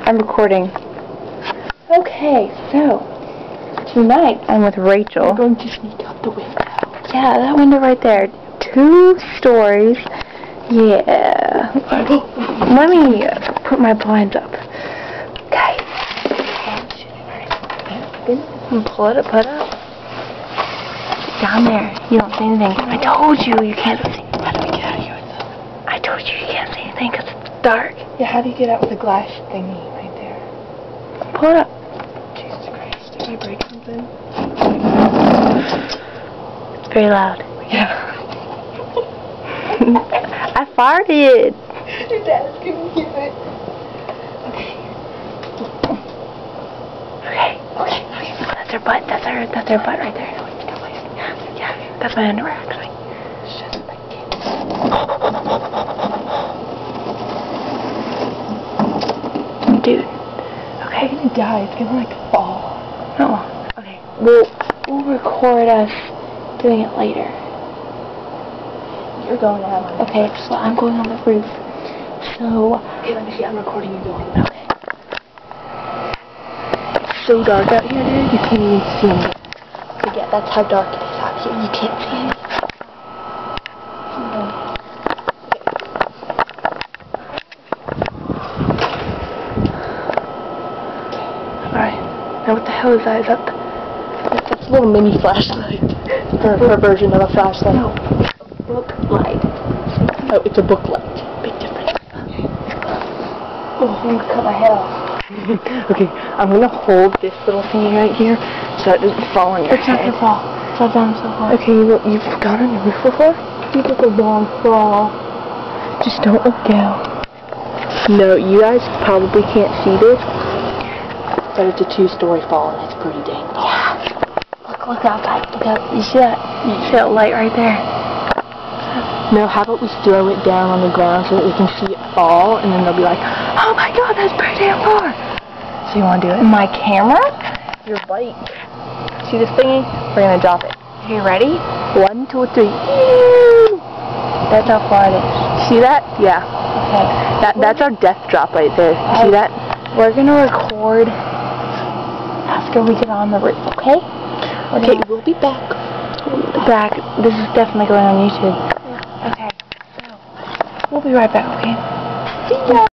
I'm recording. Okay, so tonight I'm with Rachel. We're going to sneak out the window. Yeah, that window right there. 2 stories. Yeah. Let me put my blinds up. Okay. Pull it up, put it up. Down there. You don't say anything. I told you you can't see. How do we get out of here with them? I told you can't say anything because it's dark. Yeah, how do you get out with the glass thingy right there? Pull it up. Jesus Christ, did I break something? It's very loud. Yeah. I farted. Your dad's gonna hear it. Okay. That's her butt. That's her butt right there. Yeah. That's my underwear actually. Shut up, I can't. Dude. Okay. It's gonna die. It's gonna like fall. No. Okay. We'll record us doing it later. You're going out on Okay, so I'm going on the roof. So okay, let me see. I'm recording you going. okay. It's so dark out here, dude. You can't even see me. Yeah, that's how dark it is out here. You can't see me. Alright. Now what the hell is that? Is that It's a little mini flashlight. Her version of a flashlight. no. Book light. Oh, it's a book light. Big difference. Oh, I'm gonna cut my head off. Okay, I'm gonna hold this little thingy right here so it doesn't fall on your It's not head. gonna fall. It's all down so far. Okay, you've gone on the roof before? You took a long fall. Just don't look down. No, you guys probably can't see this, but it's a 2-story fall and it's pretty dang tall. Look outside. Look out. You see that? You see that light right there? No, how about we throw it down on the ground so that we can see it fall, and then they'll be like, oh my god, that's pretty damn far. So you want to do it? My camera? Your bike. See this thingy? We're gonna drop it. Okay, ready? 1, 2, 3. That's how far it is. See that? Yeah. Okay. That's our death drop right there. See that? We're gonna record after we get on the roof, okay? Okay, we'll be back. Back. This is definitely going on YouTube. Okay. So, we'll be right back, okay? See ya.